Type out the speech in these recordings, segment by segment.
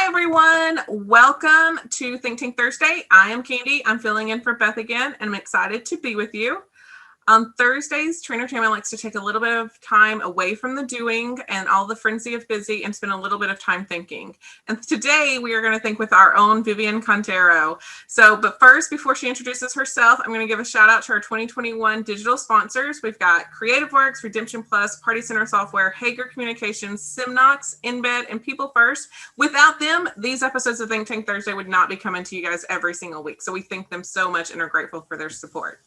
Hi, everyone. Welcome to ThinkTank Thursday. I am Candy. I'm filling in for Beth again, and I'm excited to be with you. On Thursdays, Trainer Tammy likes to take a little bit of time away from the doing and all the frenzy of busy and spend a little bit of time thinking. And today we are going to think with our own Vivian Conterio. But first, before she introduces herself, I'm going to give a shout out to our 2021 digital sponsors. We've got Creative Works, Redemption Plus, Party Center Software, Hager Communications, Simnox, Embed, and People First. Without them, these episodes of Think Tank Thursday would not be coming to you guys every single week. So we thank them so much and are grateful for their support.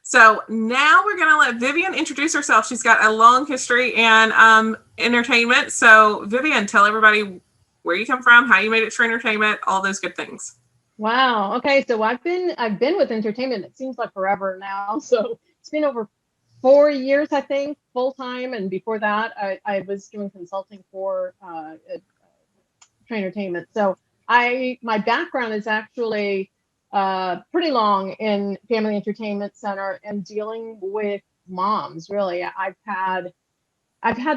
So now we're going to let Vivian introduce herself. She's got a long history in entertainment. So Vivian, tell everybody where you come from, how you made it to entertainment, all those good things. Wow. Okay. So I've been with entertainment. It seems like forever now. So it's been over 4 years, I think, full time. And before that, I was doing consulting for entertainment. So my background is actually pretty long in family entertainment center and dealing with moms. Really, I've had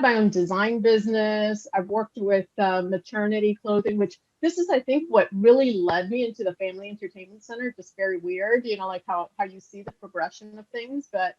my own design business. I've worked with maternity clothing, which this is, I think, what really led me into the family entertainment center. Just very weird, like how you see the progression of things. But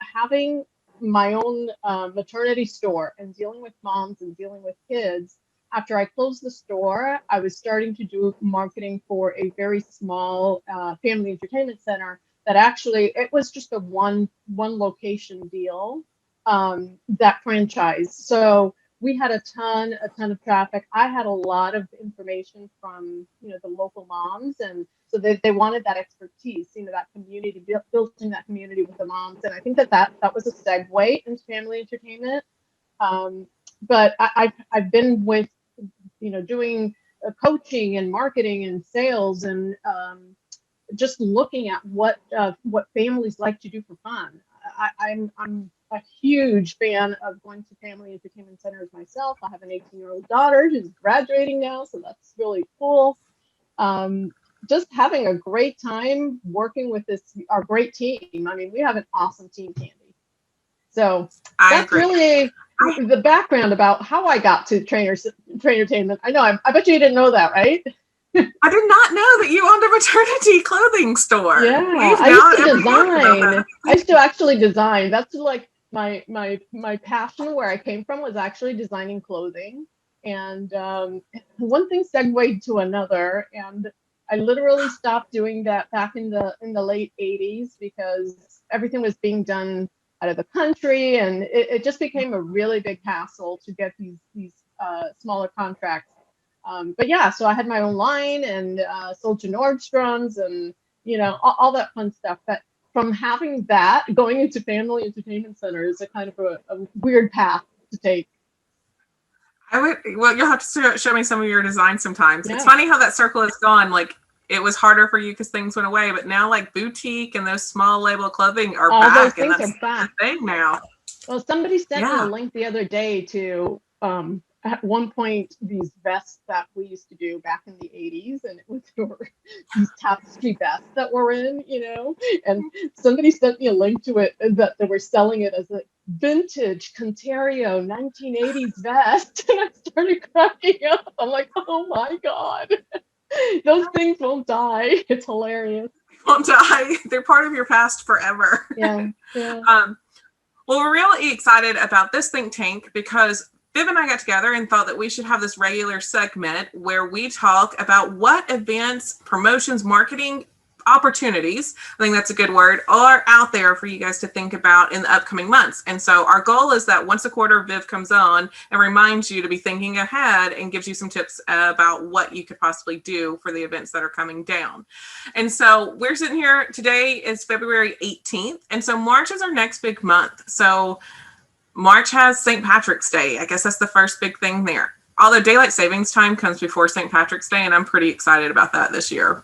having my own maternity store and dealing with moms and dealing with kids. After I closed the store, I was starting to do marketing for a very small family entertainment center that actually, it was just a one location deal, that franchise. So we had a ton of traffic. I had a lot of information from, the local moms. And so they wanted that expertise, that community, building that community with the moms. And I think that was a segue into family entertainment. But I've been with, doing coaching and marketing and sales and just looking at what families like to do for fun. I'm a huge fan of going to family entertainment centers myself. I have an 18-year-old daughter who's graduating now, so that's really cool. Just having a great time working with our great team. I mean, we have an awesome team, Candy. So that's really the background about how I got to Trainertainment. I know, I bet you didn't know that, right? I did not know that you owned a maternity clothing store. Yeah, I used to design. I used to actually design. That's like my passion. Where I came from was actually designing clothing, and one thing segued to another, and I literally stopped doing that back in the late 80s because everything was being done out of the country, and it just became a really big hassle to get these smaller contracts. But yeah, so I had my own line and sold to Nordstrom's and, all that fun stuff. But from having that, going into family entertainment center is a kind of a weird path to take. Well, you'll have to show me some of your designs sometimes. Yeah. It's funny how that circle is gone. Like, it was harder for you because things went away, but now like boutique and those small label clothing are all back. Those things are back. The thing now. Well, somebody sent me a link the other day to at one point these vests that we used to do back in the 80s, and there were these tapestry vests that were in, and somebody sent me a link to it that they were selling it as a vintage Conterio 1980s vest, and I started cracking up. I'm like, oh my God. Those things won't die. It's hilarious. Won't die. They're part of your past forever. Yeah. Well, we're really excited about this think tank because Viv and I got together and thought that we should have this regular segment where we talk about what events, promotions, marketing opportunities, I think that's a good word, are out there for you guys to think about in the upcoming months. And so our goal is that once a quarter, Viv comes on and reminds you to be thinking ahead and gives you some tips about what you could possibly do for the events that are coming down. And so we're sitting here, today is February 18th. And so March is our next big month. So March has St. Patrick's Day. I guess that's the first big thing there. Although daylight savings time comes before St. Patrick's Day, and I'm pretty excited about that this year.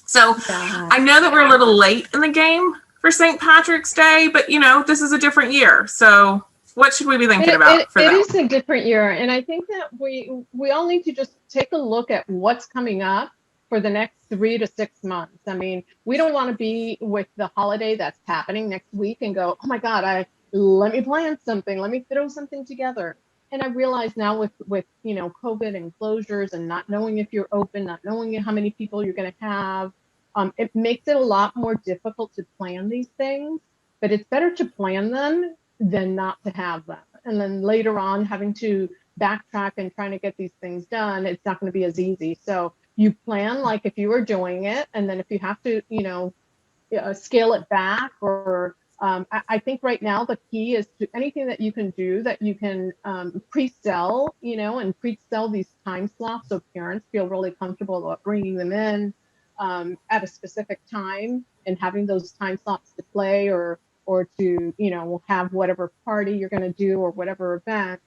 So I know that we're a little late in the game for St. Patrick's Day, but this is a different year. So what should we be thinking about for that? It is a different year. And I think that we all need to just take a look at what's coming up for the next 3 to 6 months. I mean, we don't want to be with the holiday that's happening next week and go, oh my God, let me plan something. Let me throw something together. and I realize now with COVID and closures and not knowing if you're open, not knowing how many people you're going to have, it makes it a lot more difficult to plan these things. But it's better to plan them than not to have them. And then later on, having to backtrack and trying to get these things done, it's not going to be as easy. So you plan like if you were doing it, and then if you have to, scale it back, or I think right now the key is to anything that you can do that you can pre-sell, and pre-sell these time slots so parents feel really comfortable about bringing them in at a specific time and having those time slots to play or to have whatever party you're going to do or whatever event.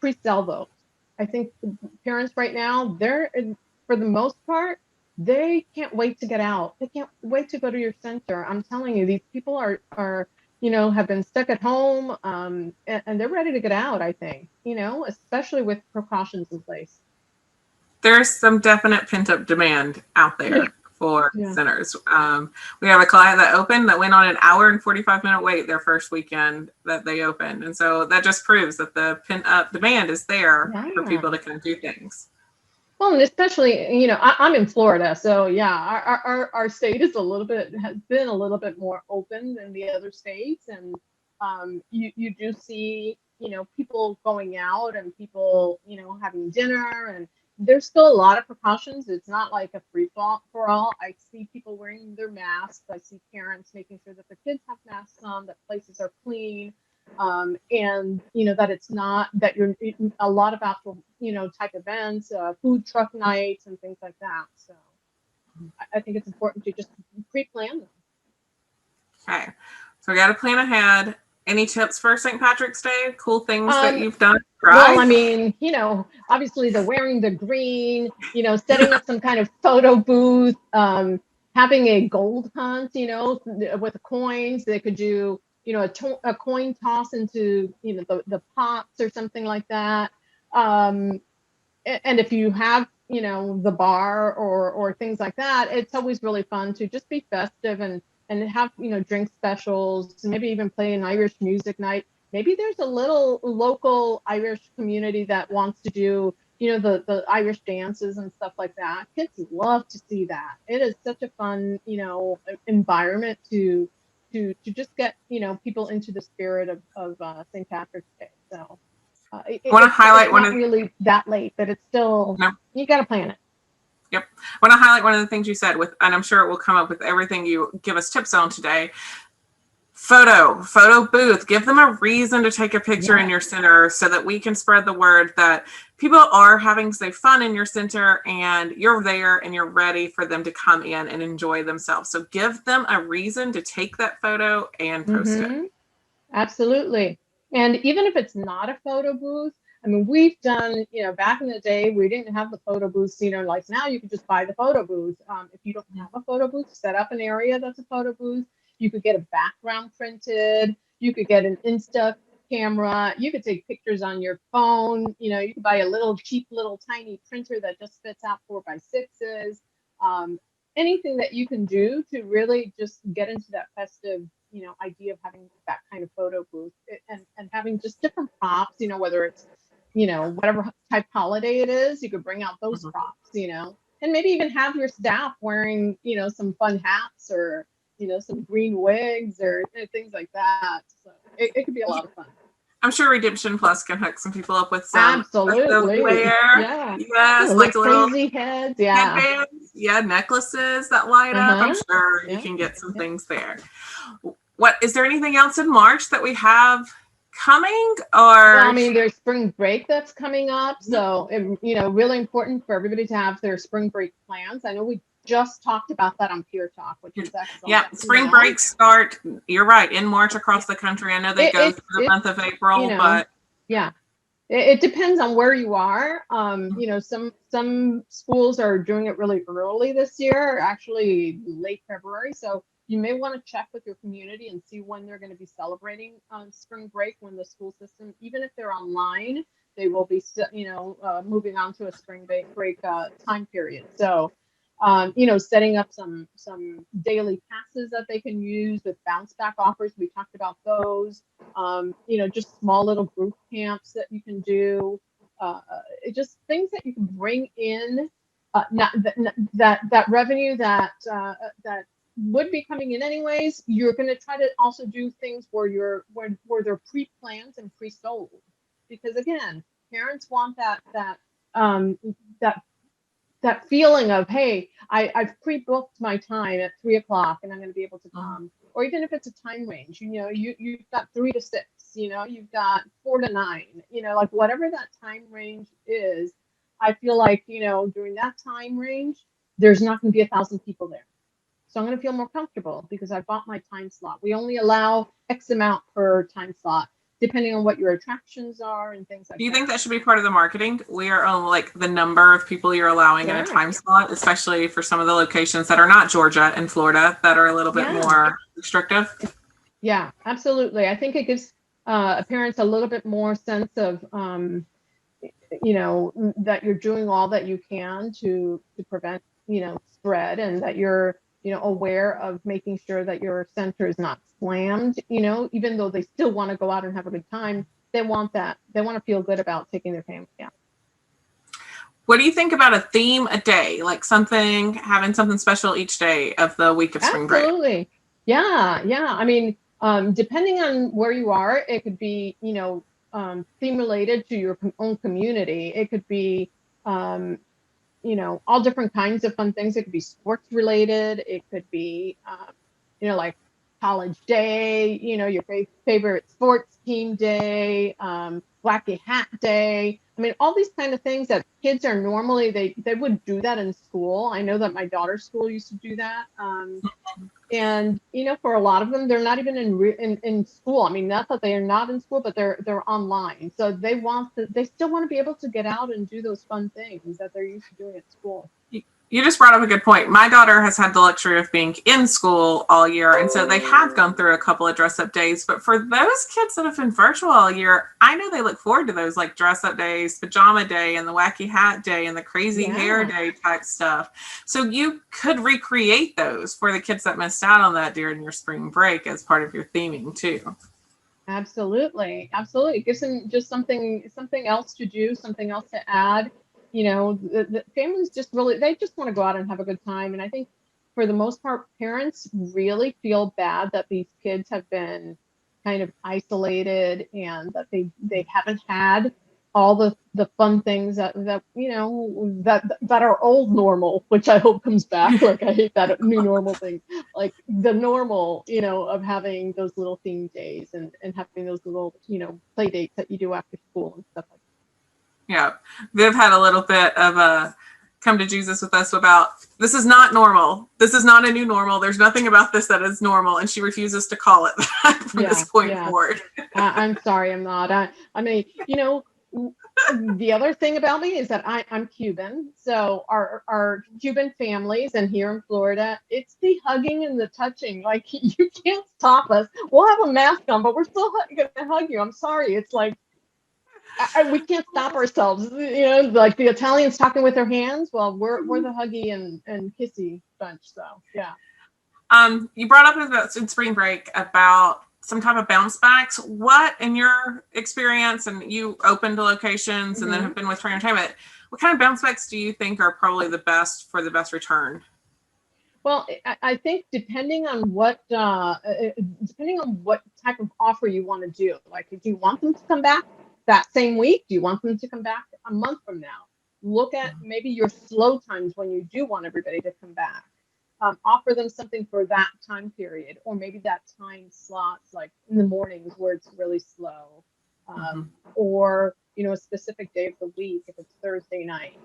Pre-sell those. I think parents right now, they're for the most part, they can't wait to get out. They can't wait to go to your center. I'm telling you, these people are have been stuck at home, and they're ready to get out. I think, especially with precautions in place. There's some definite pent up demand out Yeah. there for Yeah. centers. We have a client that opened that went on an hour and 45-minute wait their first weekend that they opened. And so that just proves that the pent up demand is there for Yeah. people to come do things. Well, and especially, I'm in Florida, so yeah, our state is has been a little bit more open than the other states, and you do see, people going out and people, having dinner, and there's still a lot of precautions. It's not like a free for all. I see people wearing their masks. I see parents making sure that their kids have masks on, that places are clean, and that it's not that you're a lot of actual type events, food truck nights and things like that. So I think it's important to just pre-plan them. Okay. So we got to plan ahead. Any tips for St. Patrick's Day? Cool things that um you've done? well, I Right? mean, obviously the wearing the green, setting up some kind of photo booth, having a gold hunt, with the coins. They could do, a coin toss into, the pots or something like that. Um, and if you have, the bar or things like that, it's always really fun to just be festive and have, drink specials, maybe even play an Irish music night. Maybe there's a little local Irish community that wants to do, the Irish dances and stuff like that. Kids love to see that. It is such a fun, environment to just get, people into the spirit of St. Patrick's Day. So I want to it's highlight one not of really that late, but it's still, no, you got to plan it. yep. I want to highlight one of the things you said with, and I'm sure it will come up with everything you give us tips on today. Photo booth. Give them a reason to take a picture in Yeah. your center so that we can spread the word that people are having some fun in your center and you're there and you're ready for them to come in and enjoy themselves. So give them a reason to take that photo and post it. Mm-hmm. Absolutely. And even if it's not a photo booth, I mean, we've done, back in the day, we didn't have the photo booths, like now you can just buy the photo booth. If you don't have a photo booth, set up an area that's a photo booth. You could get a background printed. You could get an Insta camera. You could take pictures on your phone. You could buy a little cheap, little tiny printer that just spits out 4x6s. Um, Anything that you can do to really just get into that festive, idea of having that kind of photo booth, and having just different props, whether it's, whatever type holiday it is, you could bring out those Mhm. props, and maybe even have your staff wearing, some fun hats or, some green wigs or things like that. So it could be a lot of fun. I'm sure Redemption Plus can hook some people up with some festive Absolutely. wear. Yeah. Yes, Little like little crazy heads. Yeah. headbands. Yeah, necklaces that light up. I'm Uh-huh. sure you Yeah. can get some Yeah. things there. What is there anything else in March that we have coming Well, I or mean, there's spring break that's coming up, so really important for everybody to have their spring break plans. I know we just talked about that on Peer Talk, which was yeah, excellent. spring breaks start, you're right, in March Yeah, across the country. I know they go through the it's month of you April, know, but yeah, it depends on where you are. Some schools are doing it really early this year, actually late February. So you may want to check with your community and see when they're going to be celebrating spring break. When the school system, even if they're online, they will be moving on to a spring break time period. So Setting up some daily passes that they can use with bounce back offers. We talked about those. Just small little group camps that you can do. Just things that you can bring in. Not that revenue that would be coming in anyways. You're going to try to also do things where they're pre-planned and pre-sold, because again, parents want um, that that feeling of, hey, I've pre-booked my time at 3 o'clock and I'm going to be able to come. Or even if it's a time range, you've got 3 to 6, you've got 4 to 9, like whatever that time range is. I feel like, during that time range, there's not going to be 1,000 people there. So I'm going to feel more comfortable because I bought my time slot. We only allow X amount per time slot, depending on what your attractions are and things like that. Do you think that should be part of the marketing? We are on like the number of people you're allowing in a time slot, especially for some of the locations that are not Georgia and Florida that are a little bit more restrictive. Yeah, absolutely. I think it gives parents a little bit more sense of, that you're doing all that you can to prevent, spread, and that you're, aware of making sure that your center is not slammed, even though they still want to go out and have a good time. They want to feel good about taking their family out. What do you think about a theme a day, like having something special each day of the week of spring break? Absolutely. Yeah. I mean, depending on where you are, it could be, theme related to your own community. It could be, all different kinds of fun things. It could be sports related. It could be, like college day, your favorite sports team day, wacky hat day. I mean, all these kind of things that kids are normally, they would do that in school. I know that my daughter's school used to do that. And for a lot of them, they're not even in school. I mean, not that they are not in school, but they're online. So they still want to be able to get out and do those fun things that they're used to doing at school. You just brought up a good point. My daughter has had the luxury of being in school all year, and so they have gone through a couple of dress-up days. But for those kids that have been virtual all year, I know they look forward to those, like dress-up days, pajama day, and the wacky hat day, and the crazy hair day type stuff. So you could recreate those for the kids that missed out on that during your spring break as part of your theming too. Absolutely. It gives them just something else to do, something else to add. The families they just want to go out and have a good time. And I think for the most part, parents really feel bad that these kids have been kind of isolated and that they haven't had all the fun things that are old normal, which I hope comes back. Like, I hate that new normal thing, like the normal, of having those little theme days and having those little, play dates that you do after school and stuff like that. Yeah, Viv had a little bit of a come to Jesus with us about, this is not normal. This is not a new normal. There's nothing about this that is normal. And she refuses to call it that from this point forward. I'm sorry, I'm not. I mean, the other thing about me is that I'm Cuban. So our Cuban families, and here in Florida, it's the hugging and the touching. Like, you can't stop us. We'll have a mask on, but we're still going to hug you. I'm sorry. It's like, we can't stop ourselves, like the Italians talking with their hands. Well, we're the huggy and kissy bunch. So yeah. You brought up in spring break about some type of bounce backs. What, in your experience, and you opened locations and then have been with Free Entertainment, what kind of bounce backs do you think are probably the best for the best return? Well, I think depending on what type of offer you want to do, like, do you want them to come back that same week? Do you want them to come back a month from now? Look at maybe your slow times when you do want everybody to come back. Offer them something for that time period, or maybe that time slots, like in the mornings where it's really slow, or a specific day of the week. If it's Thursday night,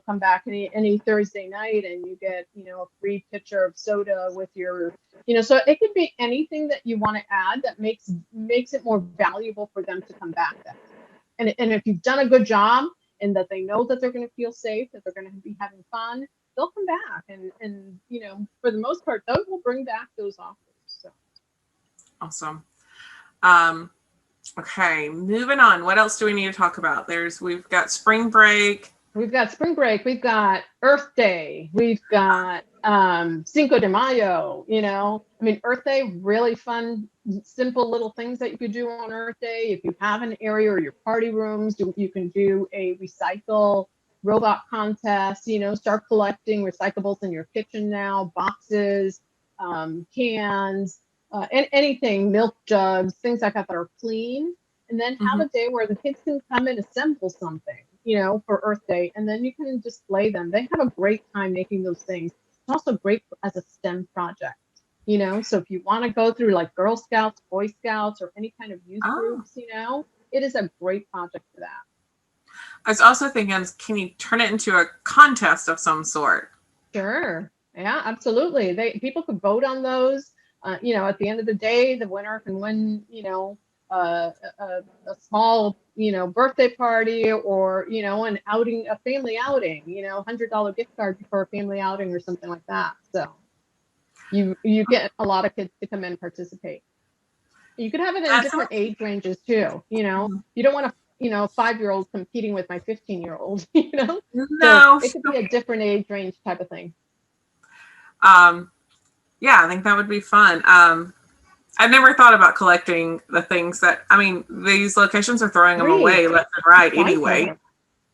come back any Thursday night and you get a free pitcher of soda with your so it could be anything that you want to add that makes it more valuable for them to come back then. And if you've done a good job and that they know that they're going to feel safe, that they're going to be having fun, they'll come back. And for the most part, those will bring back those offers. So. Awesome. Okay, moving on. What else do we need to talk about? We've got spring break. We've got spring break, we've got Earth Day, we've got Cinco de Mayo, you know. I mean, Earth Day, really fun, simple little things that you could do on Earth Day. If you have an area or your party rooms, you can do a recycle robot contest, you know, start collecting recyclables in your kitchen now, boxes, cans, and anything, milk jugs, things like that that are clean, and then have Mhm. a day where the kids can come and assemble something, you know, for Earth Day, and then you can display them. They have a great time making those things. It's also great as a STEM project, you know. So if you want to go through like Girl Scouts, Boy Scouts, or any kind of youth Oh, groups, you know, it is a great project for that. I was also thinking, can you turn it into a contest of some sort? Sure. Yeah, absolutely. People could vote on those. You know, at the end of the day, the winner can win, you know, a small, you know, birthday party, or, you know, an outing, a family outing, you know, $100 gift card for a family outing or something like that. So you get a lot of kids to come in and participate. You could have it in That's different age ranges too, you know. You don't want to, you know, 5-year-old competing with my 15-year-old, you know. So no. it could be a different age range type of thing. Um, yeah, I think that would be fun. I've never thought about collecting the things that, I mean, these locations are throwing them Free. away left and right anyway. Recycle.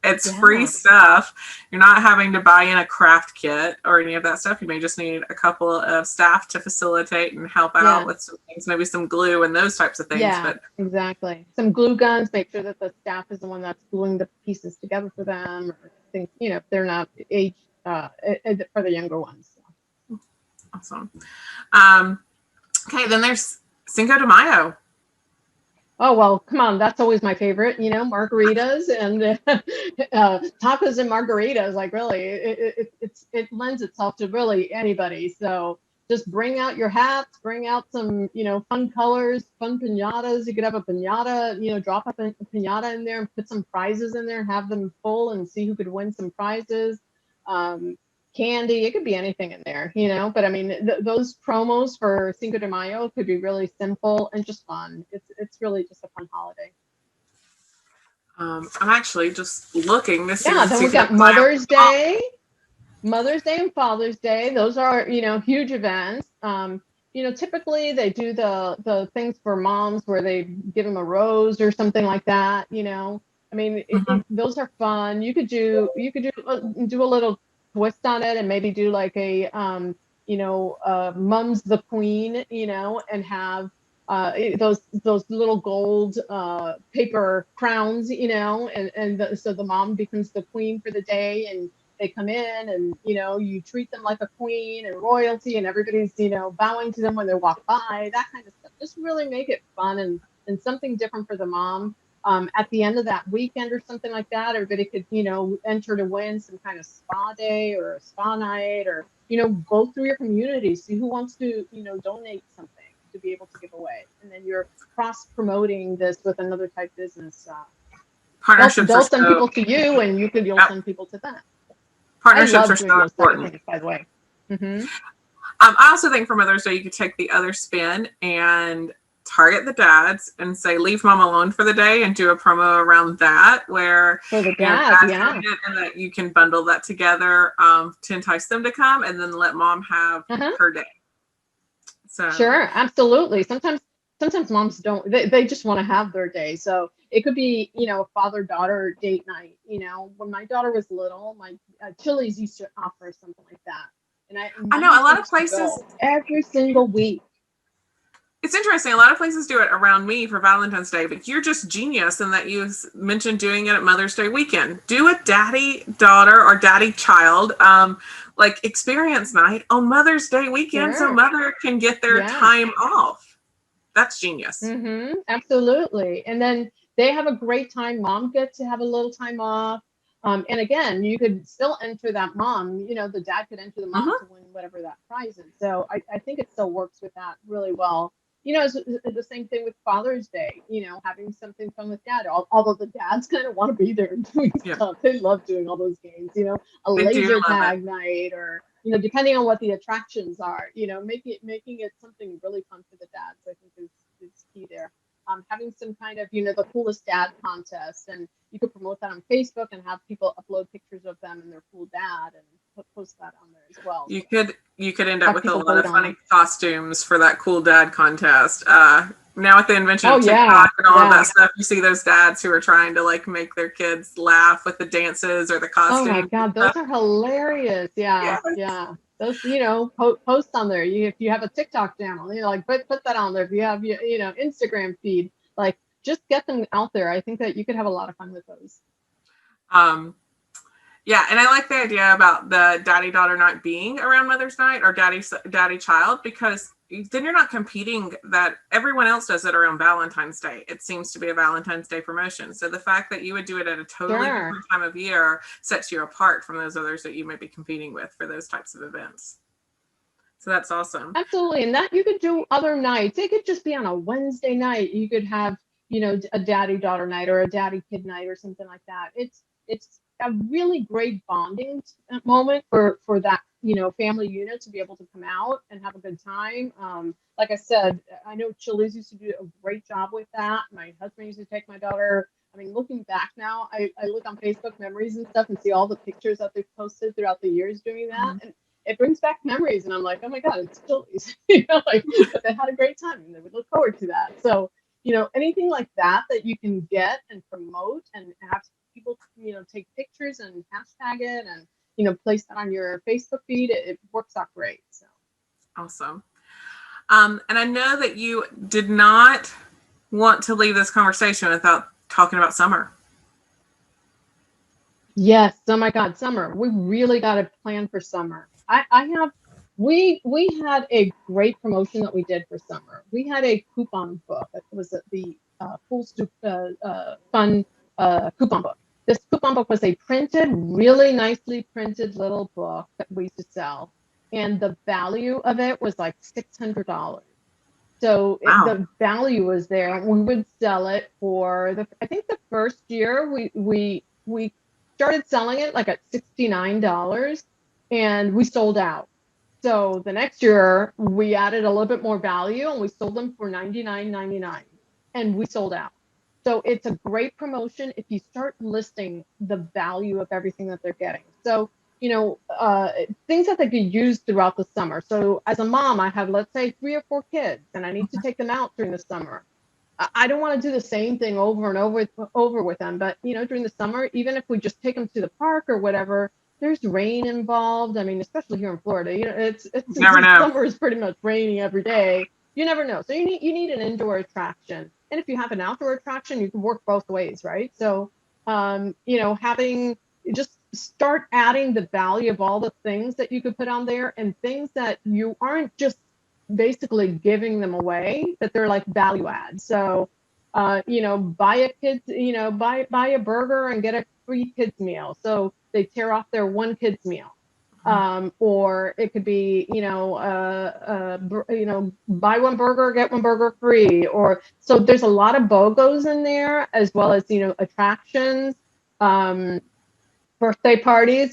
It's free Yeah. stuff. You're not having to buy in a craft kit or any of that stuff. You may just need a couple of staff to facilitate and help out Yeah. with some things, maybe some glue and those types of things. Yeah. But Exactly. Some glue guns. Make sure that the staff is the one that's gluing the pieces together for them, or things. You know, if they're not age for the younger ones. So. awesome. Um, okay, then there's Cinco de Mayo. Oh well, come on. That's always my favorite. You know, margaritas and tacos and margaritas. Like really, it lends itself to really anybody. So just bring out your hats, bring out some, you know, fun colors, fun pinatas. You could have a pinata, you know, drop up a pinata in there and put some prizes in there, have them full, and see who could win some prizes. Um, Candy, it could be anything in there, you know. But I mean, those promos for Cinco de Mayo could be really simple and just fun. It's really just a fun holiday. I'm actually just looking to see Yeah, what then we Cinco de got Mayo. Mother's Day and Father's Day. Those are, you know, huge events. You know, typically they do the things for moms where they give them a rose or something like that. You know, I mean, Mhm. those are fun. You could do a little twist on it and maybe do like a you know, Mum's the Queen, you know, and have those little gold paper crowns, you know, so the mom becomes the queen for the day, and they come in and, you know, you treat them like a queen and royalty, and everybody's, you know, bowing to them when they walk by, that kind of stuff. Just really make it fun and something different for the mom. At the end of that weekend or something like that, everybody could, you know, enter to win some kind of spa day or a spa night, or, you know, go through your community, see who wants to, you know, donate something to be able to give away. And then you're cross promoting this with another type business. Partnerships are They'll send so, people to you, and you'll yep. send people to them. I Partnerships are love so doing those type of important. things, by the way. Hmm. I also think for Mother's Day, you could take the other spin and target the dads and say, leave mom alone for the day and do a promo around that where, For the you know, dads, dad's doing yeah. it and that you can bundle that together to entice them to come and then let mom have Uh-huh. her day. So, Sure, absolutely. Sometimes moms don't, they just want to have their day. So it could be, you know, a father-daughter date night. You know, when my daughter was little, my Chili's used to offer something like that. And I my know a lot husband of used to places, go every single week. it's interesting. A lot of places do it around me for Valentine's Day, but you're just genius in that you mentioned doing it at Mother's Day weekend. Do a daddy daughter or daddy child like experience night on Mother's Day weekend so Sure. mother can get their Yeah. time off. That's genius. Absolutely. And then they have a great time. Mom gets to have a little time off. And again, you could still enter that mom, you know, the dad could enter the mom Hmm. to win whatever that prize is. So I think it still works with that really well. You know, it's the same thing with Father's Day, you know, having something fun with dad. Although the dads kind of want to be there and doing Yeah, stuff. They love doing all those games, you know, a they do laser love it. tag night, or, you know, depending on what the attractions are, you know, making it something really fun for the dads, I think is key there. having some kind of, the coolest dad contest, and you could promote that on Facebook and have people upload pictures of them and their cool dad and post that on there as well. You could end up Have with a people lot of vote on funny them. costumes for that cool dad contest. Now with the invention Oh of yeah, TikTok and all of yeah. that stuff, you see those dads who are trying to like make their kids laugh with the dances or the Oh my costumes. God, those are hilarious. Yeah, Yeah. yeah. Those, post on there. If you have a TikTok channel, like put that on there. If you have Instagram feed, like just get them out there. I think that you could have a lot of fun with those. Um, Yeah, and I like the idea about the daddy daughter night being around Mother's Night or daddy child, because then you're not competing that everyone else does it around Valentine's Day. It seems to be a Valentine's Day promotion. So the fact that you would do it at a totally Sure. different time of year sets you apart from those others that you may be competing with for those types of events. So that's awesome. Absolutely. And that you could do other nights. It could just be on a Wednesday night. You could have, a daddy daughter night or a daddy kid night or something like that. It's a really great bonding moment for that, family unit to be able to come out and have a good time. Like I said, I know Chili's used to do a great job with that. My husband used to take my daughter. I mean, looking back now, I look on Facebook memories and stuff and see all the pictures that they've posted throughout the years doing that. And it brings back memories, and I'm like, oh my God, it's Chili's. But they had a great time and they would look forward to that. So, anything like that you can get and promote and have people, take pictures and hashtag it and, place that on your Facebook feed, it works out great. So Awesome. And I know that you did not want to leave this conversation without talking about summer. yes, oh my God, summer. We really got to plan for summer. I have we had a great promotion that we did for summer. We had a coupon book. It was the Full Stoop Fun coupon book. This coupon book was a printed, really nicely printed little book that we used to sell, and the value of it was like $600. So Wow. the value was there. We would sell it for I think the first year we started selling it like at $69 and we sold out. So the next year we added a little bit more value and we sold them for $99.99 and we sold out. So it's a great promotion if you start listing the value of everything that they're getting. So things that they could use throughout the summer. So as a mom, I have, let's say, 3 or 4 kids, and I need to take them out during the summer. I don't want to do the same thing over and over with them, but during the summer, even if we just take them to the park or whatever, there's rain involved. I mean, especially here in Florida, it's Never know. summer is pretty much raining every day. You never know. So you need an indoor attraction, and if you have an outdoor attraction, you can work both ways, right? So having just start adding the value of all the things that you could put on there and things that you aren't just basically giving them away, that they're like value add. So buy a kid, buy a burger and get a free kids meal. So they tear off their one kids meal. Or it could be, buy one burger, get one burger free. Or so there's a lot of BOGOs in there, as well as, attractions, birthday parties.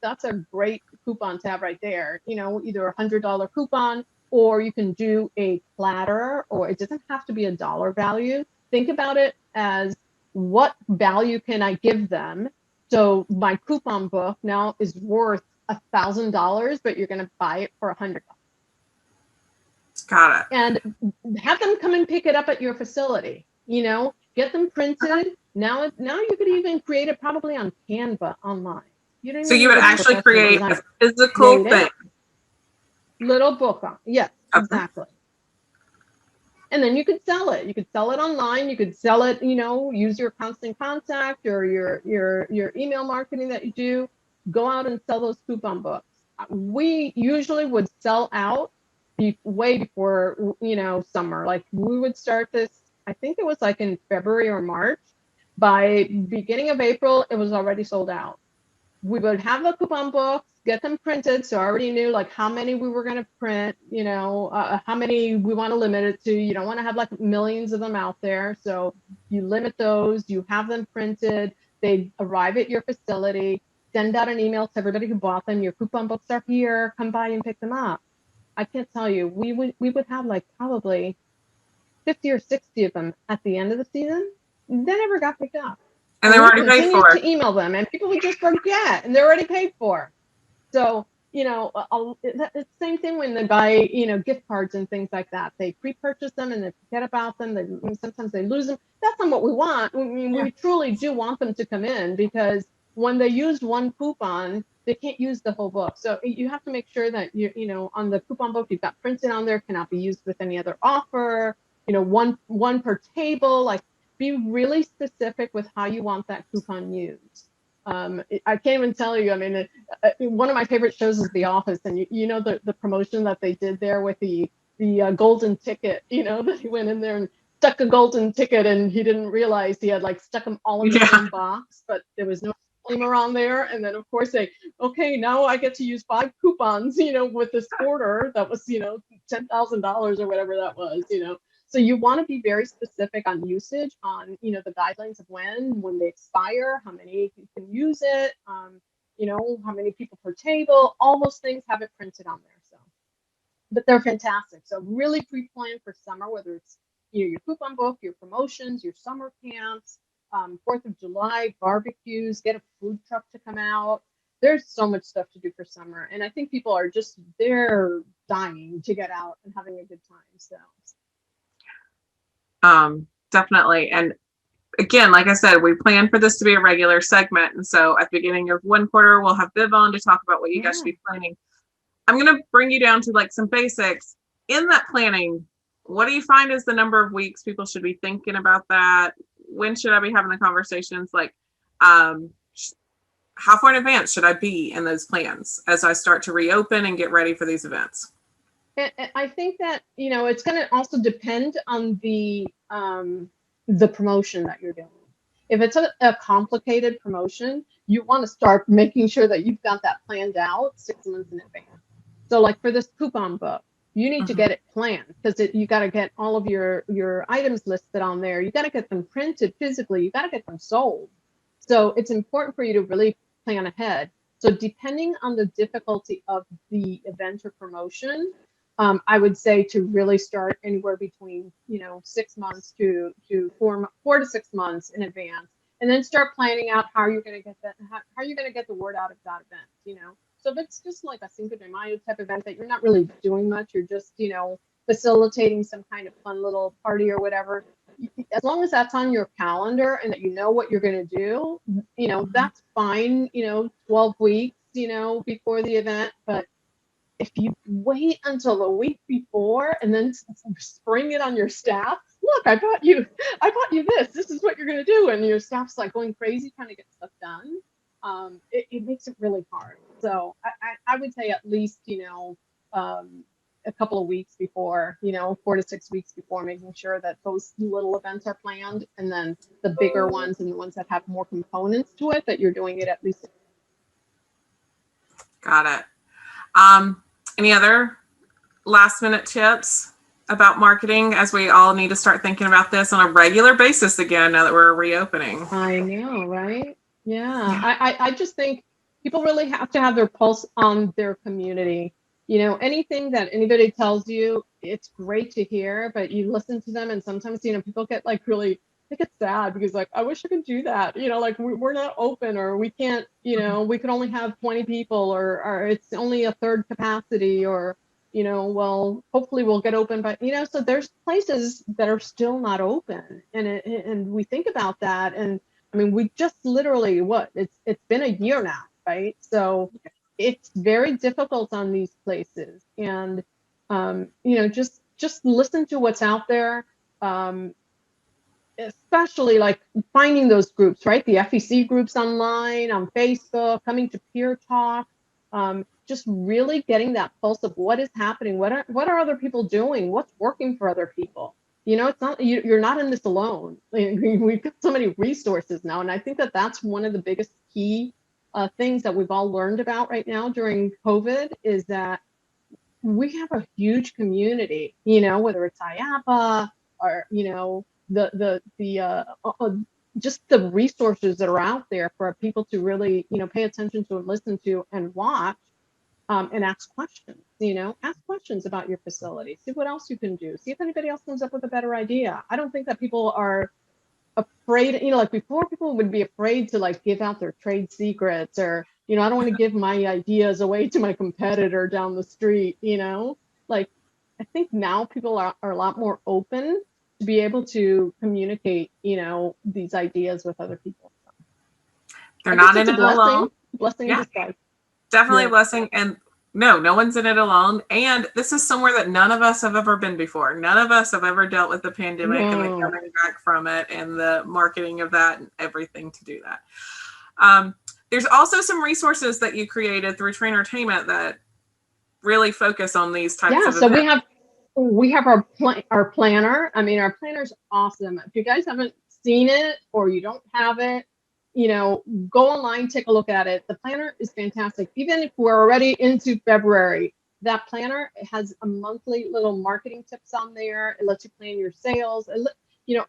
That's a great coupon to have right there. Either $100 coupon, or you can do a platter, or it doesn't have to be a dollar value. Think about it as, what value can I give them? So my coupon book now is worth $1,000, but you're going to buy it for $100. Got it. And have them come and pick it up at your facility. Get them printed. Now you could even create it probably on Canva online. So you would actually create a physical thing. Little book on. Yes, Okay. exactly. And then you could sell it. You could sell it online. You could sell it, use your constant contact or your email marketing that you do. Go out and sell those coupon books. We usually would sell out way before, summer. Like we would start this, I think it was like in February or March. By beginning of April, it was already sold out. We would have the coupon books, get them printed. So I already knew like how many we were going to print, how many we want to limit it to. You don't want to have like millions of them out there. So you limit those, you have them printed, they arrive at your facility, send out an email to everybody who bought them. Your coupon books are here, come by and pick them up. I can't tell you, we would have like probably 50 or 60 of them at the end of the season, they never got picked up. And And they're we already paid continued for. to email them, and people would just forget, and they're already paid for. So, it's the same thing when they buy, gift cards and things like that. They pre-purchase them and they forget about them. Sometimes they lose them. That's not what we want. I mean, Yeah. we truly do want them to come in, because when they use one coupon, they can't use the whole book. So you have to make sure that on the coupon book you've got printed on there, cannot be used with any other offer. One per table. Like, be really specific with how you want that coupon used. I can't even tell you. I mean, one of my favorite shows is The Office, and the promotion that they did there with the golden ticket. That he went in there and stuck a golden ticket, and he didn't realize he had like stuck them all in the Yeah. same box, but there was no disclaimer on there. And then of course okay, now I get to use 5 coupons, with this order that was $10,000 or whatever that was. So you want to be very specific on usage, on the guidelines of when they expire, how many you can use it, how many people per table, all those things, have it printed on there. So, but they're fantastic. So really pre-plan for summer, whether it's your coupon book, your promotions, your summer camps, 4th of July barbecues, get a food truck to come out. There's so much stuff to do for summer, and I think people are just, they're dying to get out and having a good time. So. Definitely. And again, like I said, we plan for this to be a regular segment. And so at the beginning of one quarter, we'll have Viv on to talk about what you guys should be planning. I'm going to bring you down to like some basics in that planning. What do you find is the number of weeks people should be thinking about that? When should I be having the conversations? Like, how far in advance should I be in those plans as I start to reopen and get ready for these events? I think that it's going to also depend on the promotion that you're doing. If it's a complicated promotion, you want to start making sure that you've got that planned out 6 months in advance. So, like for this coupon book, you need to get it planned, because you got to get all of your items listed on there. You got to get them printed physically. You got to get them sold. So it's important for you to really plan ahead. So depending on the difficulty of the event or promotion, I would say to really start anywhere between 6 months to 4 to 6 months in advance, and then start planning out how you're going to get that, how you're going to get the word out of that event. So if it's just like a Cinco de Mayo type event that you're not really doing much, you're just facilitating some kind of fun little party or whatever, as long as that's on your calendar and that you know what you're going to do, that's fine. 12 weeks before the event. But if you wait until the week before and then spring it on your staff, look, I bought you this is what you're going to do, and your staff's like going crazy trying to get stuff done, it makes it really hard. So I would say at least a couple of weeks before, 4 to 6 weeks before, making sure that those little events are planned, and then the bigger ones and the ones that have more components to it, that you're doing it at least. Got it. Any other last minute tips about marketing, as we all need to start thinking about this on a regular basis again now that we're reopening? I know, right? Yeah. I just think people really have to have their pulse on their community. Anything that anybody tells you, it's great to hear, but you listen to them, and sometimes, people get like really, they get sad because like, I wish I could do that. Like we're not open, or we can't, we could only have 20 people, or it's only a third capacity, or, well, hopefully we'll get open. But, so there's places that are still not open. And we think about that. And I mean, we just literally, it's been a year now, right? So it's very difficult on these places. And, just listen to what's out there. Especially like finding those groups, right? The FEC groups online, on Facebook, coming to peer talk, just really getting that pulse of what is happening, what are other people doing, what's working for other people. It's not, you're not in this alone. We've got so many resources now, and I think that that's one of the biggest key things that we've all learned about right now during COVID, is that we have a huge community. Whether it's IAPA or just the resources that are out there for people to really pay attention to and listen to and watch. and ask questions. Ask questions about your facility. See what else you can do. See if anybody else comes up with a better idea. I don't think that people are afraid, like before people would be afraid to like give out their trade secrets, or, I don't want to give my ideas away to my competitor down the street, like I think now people are a lot more open to be able to communicate, these ideas with other people. They're I guess not it's in a it alone. blessing in Yeah, disguise. definitely a Yeah. blessing. And no one's in it alone. And this is somewhere that none of us have ever been before. None of us have ever dealt with the pandemic and the No. coming back from it and the marketing of that and everything to do that. There's also some resources that you created through Trainertainment that really focus on these types Yeah. of So events. we have our planner. I mean, our planner's awesome. If you guys haven't seen it or you don't have it, go online, take a look at it. The planner is fantastic. Even if we're already into February, that planner has a monthly little marketing tips on there. It lets you plan your sales.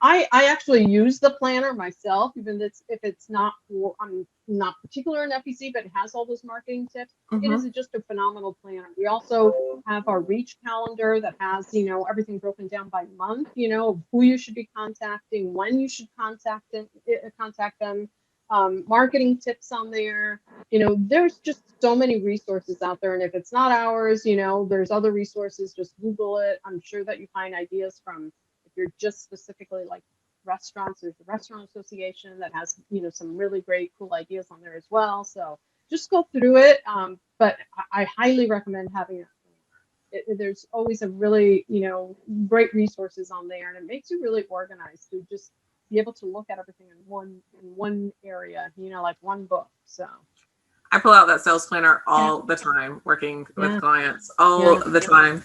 I actually use the planner myself, even if it's not, I'm not particular in FEC, but it has all those marketing tips. It is just a phenomenal planner. We also have our reach calendar that has, everything broken down by month, who you should be contacting, when you should contact them, marketing tips on there. There's just so many resources out there. And if it's not ours, there's other resources. Just Google it. I'm sure that you find ideas from, if you're just specifically like restaurants, there's the Restaurant Association that has, some really great, cool ideas on there as well. So just go through it. But I highly recommend having it. There's always a really, great resources on there, and it makes you really organized to just be able to look at everything in one area, like one book. So I pull out that sales planner all the time, working with clients all the time.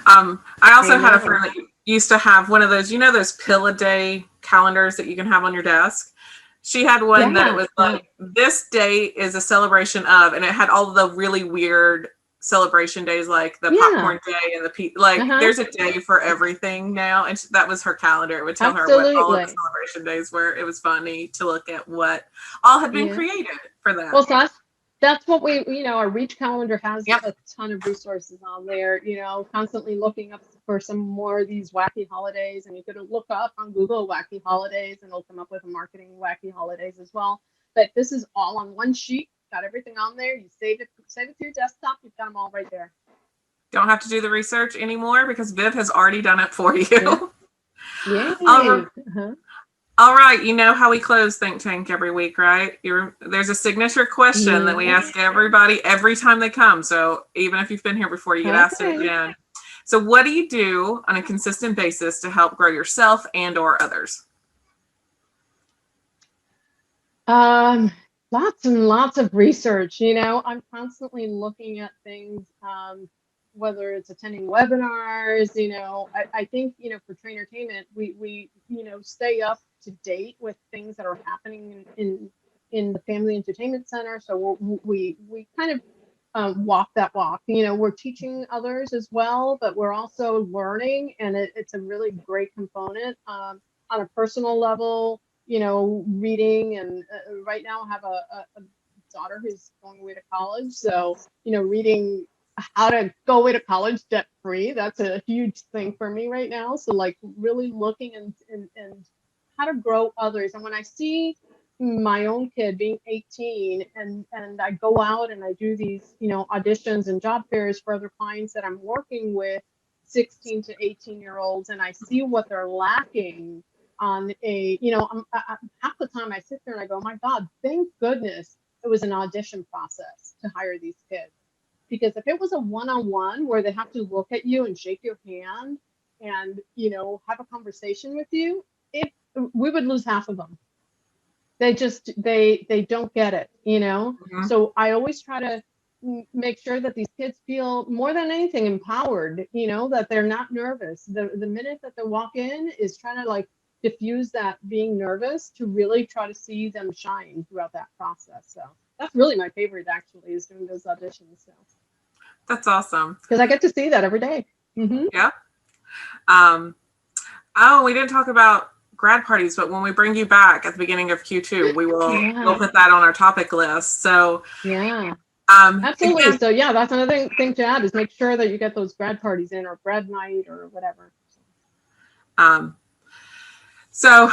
I also had a friend that used to have one of those, those pill a day calendars that you can have on your desk. She had one that it was like, this day is a celebration of, and it had all the really weird celebration days, like the popcorn day and there's a day for everything now. And that was her calendar. It would tell her what all of the celebration days were. It was funny to look at what all had been created for that. Well, that's what our reach calendar has a ton of resources on there, constantly looking up for some more of these wacky holidays. And you could look up on Google wacky holidays and it'll come up with marketing wacky holidays as well. But this is all on one sheet, got everything on there. You save it to your desktop. You've got them all right there. Don't have to do the research anymore because Viv has already done it for you. Yay. All right, you know how we close Think Tank every week, right? There's a signature question that we ask everybody every time they come. So even if you've been here before, you get asked it again. So what do you do on a consistent basis to help grow yourself and or others? Lots and lots of research. I'm constantly looking at things, whether it's attending webinars. I think, for Trainertainment, we stay up to date with things that are happening in the Family Entertainment Center. So we kind of walk that walk. We're teaching others as well, but we're also learning, and it's a really great component on a personal level. Reading, and right now I have a daughter who's going away to college. So, reading how to go away to college debt free, that's a huge thing for me right now. So like really looking and how to grow others. And when I see my own kid being 18 and I go out and I do these, auditions and job fairs for other clients that I'm working with, 16 to 18-year-olds, and I see what they're lacking on half the time I sit there and I go, my God, thank goodness it was an audition process to hire these kids. Because if it was a one-on-one where they have to look at you and shake your hand and, have a conversation with you, we would lose half of them. They just, they don't get it, So I always try to make sure that these kids feel more than anything empowered, that they're not nervous. The minute that they walk in is trying to diffuse that being nervous to really try to see them shine throughout that process. So that's really my favorite, actually, is doing those auditions. So that's awesome because I get to see that every day. Yeah. We didn't talk about grad parties, but when we bring you back at the beginning of Q2, we'll put that on our topic list. So Absolutely. Again, So yeah, that's another thing to add is make sure that you get those grad parties in or grad night or whatever. um, so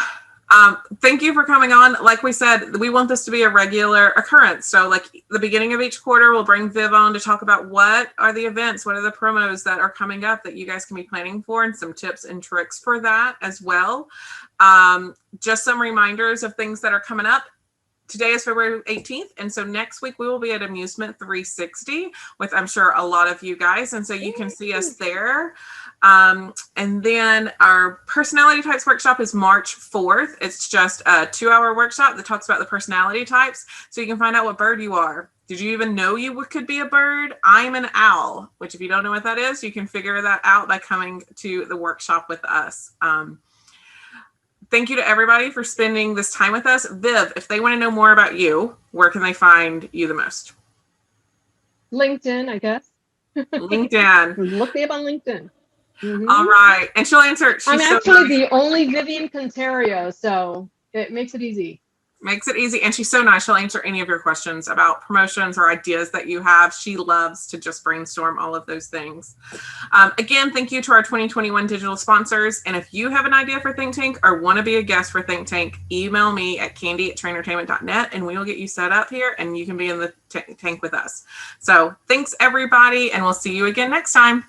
thank you for coming on. Like we said, we want this to be a regular occurrence. So like the beginning of each quarter, we'll bring Viv on to talk about what are the events, what are the promos that are coming up that you guys can be planning for, and some tips and tricks for that as well. Just some reminders of things that are coming up. Today is February 18th, and so next week we will be at Amusement 360 with, I'm sure, a lot of you guys, and so you can see us there. And then our personality types workshop is March 4th. It's just a 2-hour workshop that talks about the personality types, so you can find out what bird you are. Did you even know you could be a bird? I'm an owl, which if you don't know what that is, you can figure that out by coming to the workshop with us. Thank you to everybody for spending this time with us. Viv, if they want to know more about you, where can they find you the most? LinkedIn, I guess. LinkedIn. Look me up on LinkedIn. All right. And she'll answer. I'm She's so actually nice. the only Vivian Conterio, so it makes it easy. Makes it easy. And she's so nice. She'll answer any of your questions about promotions or ideas that you have. She loves to just brainstorm all of those things. Again, thank you to our 2021 digital sponsors. And if you have an idea for ThinkTank or want to be a guest for ThinkTank, email me at candy@trainertainment.net and we will get you set up here and you can be in the tank with us. So thanks, everybody. And we'll see you again next time.